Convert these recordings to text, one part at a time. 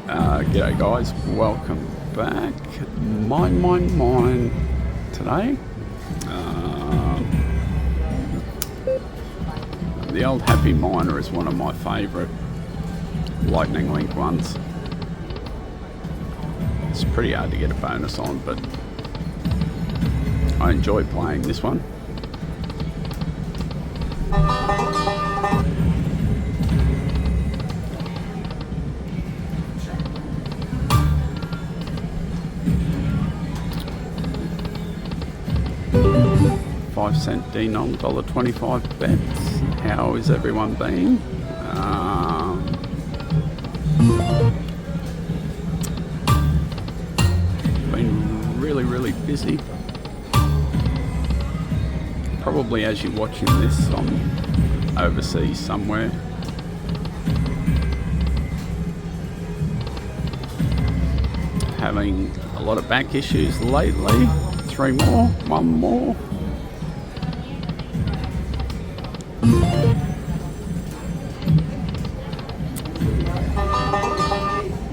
G'day guys, welcome back. Mine today. The old Happy Miner is one of my favourite Lightning Link ones. It's pretty hard to get a bonus on, but I enjoy playing this one. $0.05 denom, $1.25 bets. How is everyone been? Been really busy. Probably as you're watching this, I'm overseas somewhere. Having a lot of back issues lately. 3 more, 1 more.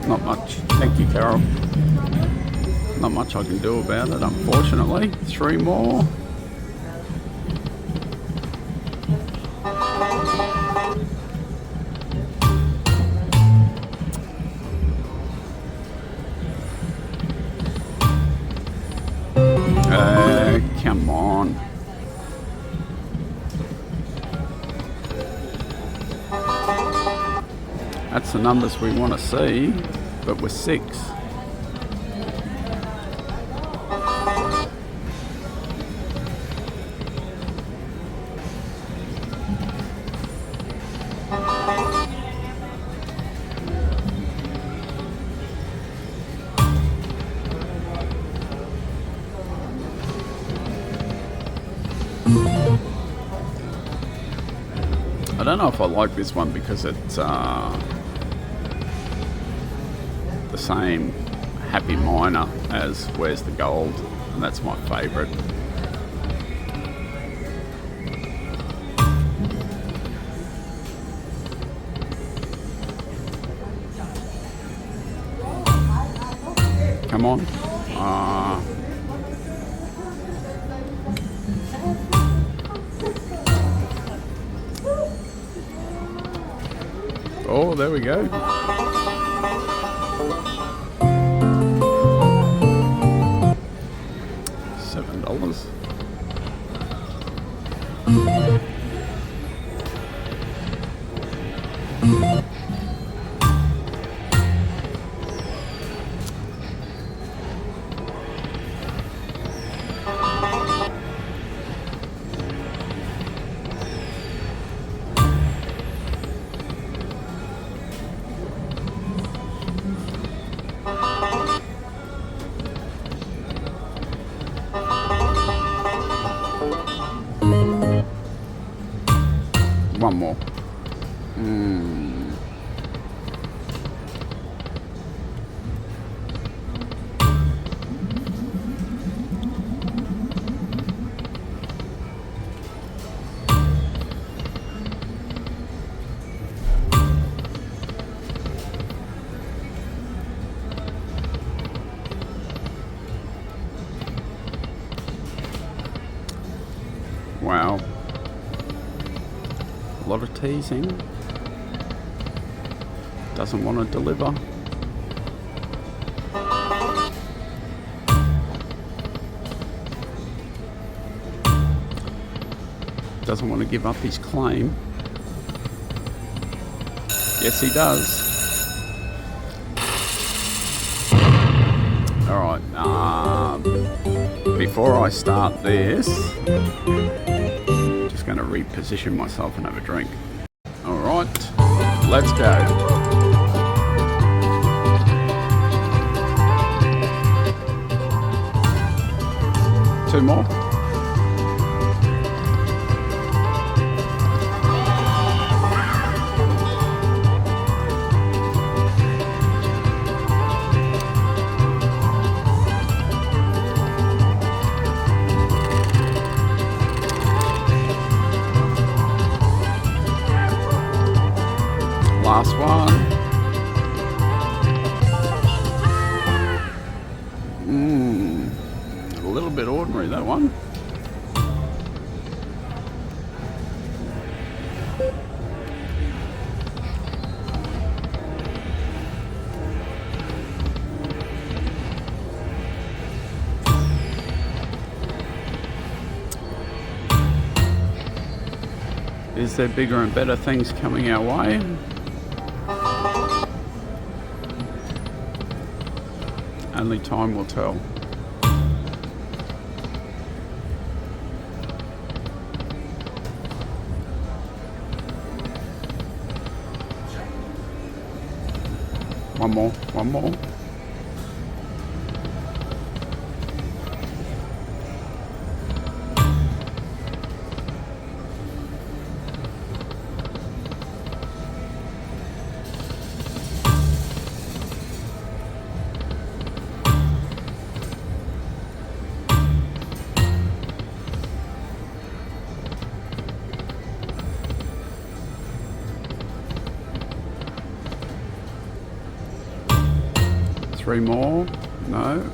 Not much. Thank you, Carol. Not much I can do about it, unfortunately. 3 more. Come on. That's the numbers we want to see, but we're 6. I don't know if I like this one because it's the same Happy Miner as Where's the Gold, and that's my favourite. Come on. Oh, there we go. $7. One more. Wow. A lot of teasing. Doesn't want to deliver. Doesn't want to give up his claim. Yes, he does. Alright, before I start this, just going to reposition myself and have a drink. Alright, let's go. Two more. Last one. bit ordinary, that one. Is there bigger and better things coming our way? Only time will tell. One more. Three more? No.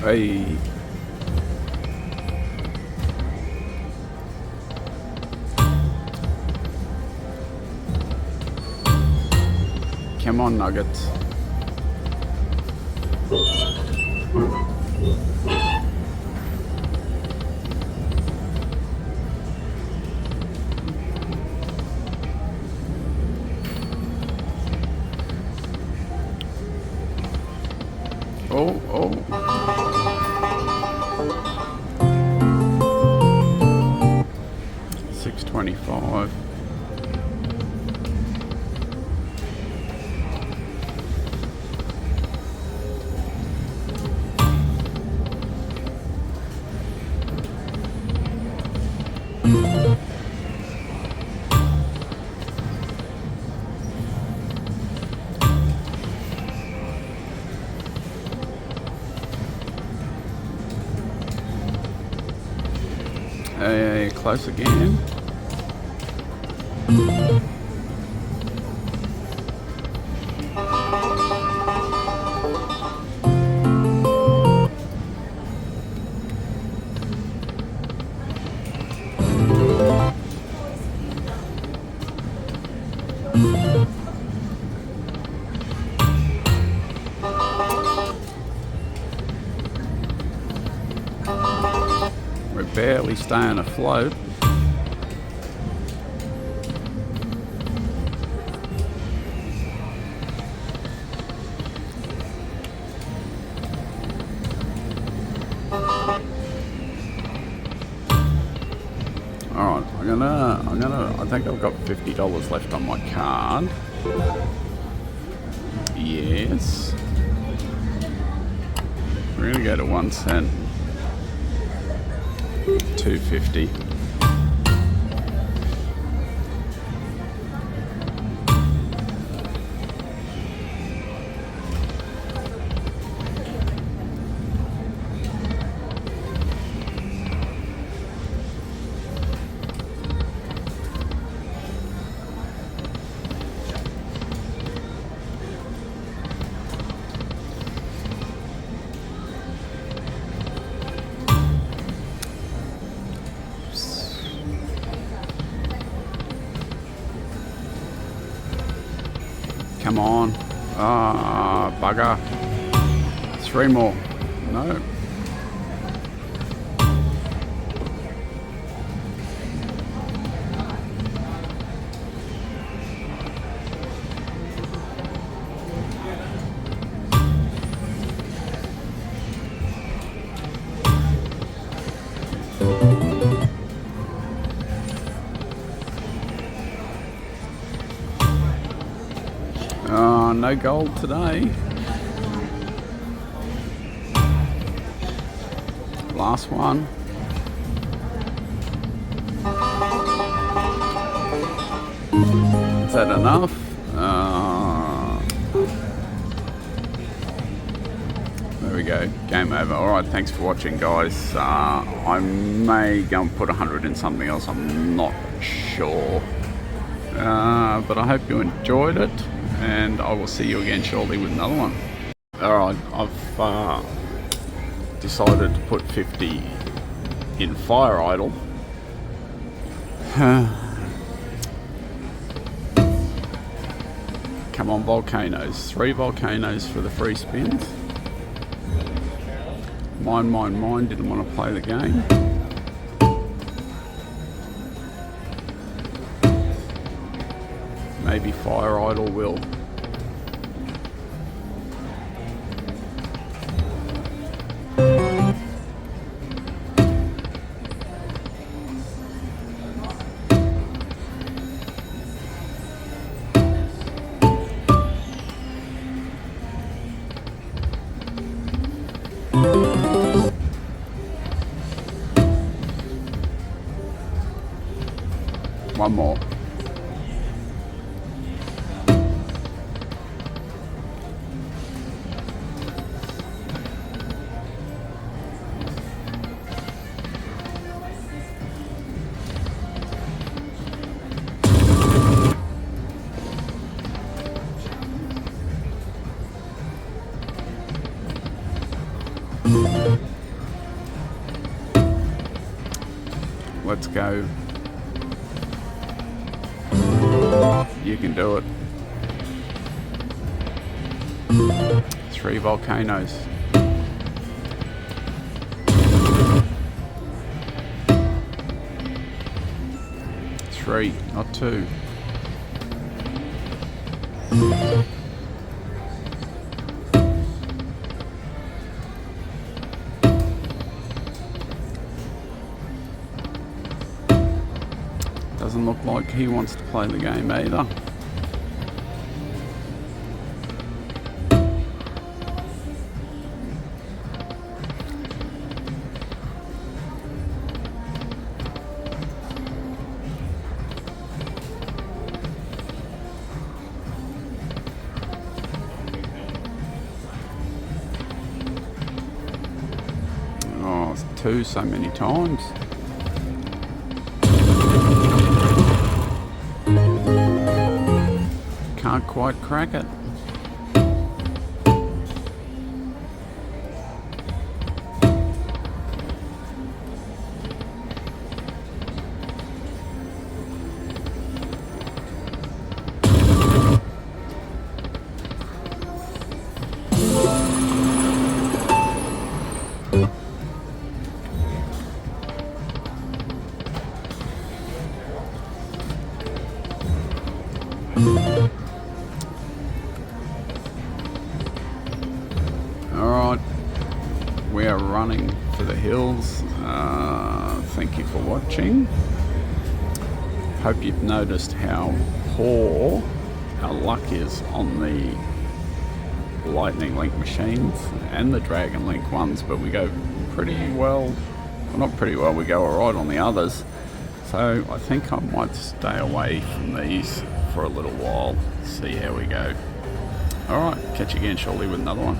Hey. Come on, Nuggets. Oh. 625. Hey, close again. We're barely staying afloat. Alright, I think I've got $50 left on my card. Yes. We're gonna go to 1 cent. 250. Come on. Ah, bugger. 3 more. No. No gold today. Last one. Is that enough? There we go. Game over. Alright, thanks for watching, guys. I may go and put 100 in something else. I'm not sure. But I hope you enjoyed it. And I will see you again shortly with another one. Alright, I've decided to put 50 in Fire Idol. Come on, volcanoes. 3 volcanoes for the free spins. Mine didn't want to play the game. Maybe Fire Idol will. One more. Let's go. You can do it. 3 volcanoes. 3, not 2. Doesn't look like he wants to play the game either. Oh, it's 2 so many times. Can't quite crack it. Alright, we are running for the hills. Thank you for watching. Hope you've noticed how poor our luck is on the Lightning Link machines and the Dragon Link ones, but we go pretty well, not pretty well, we go alright on the others. So I think I might stay away from these for a little while, see how we go. Alright, catch you again shortly with another one.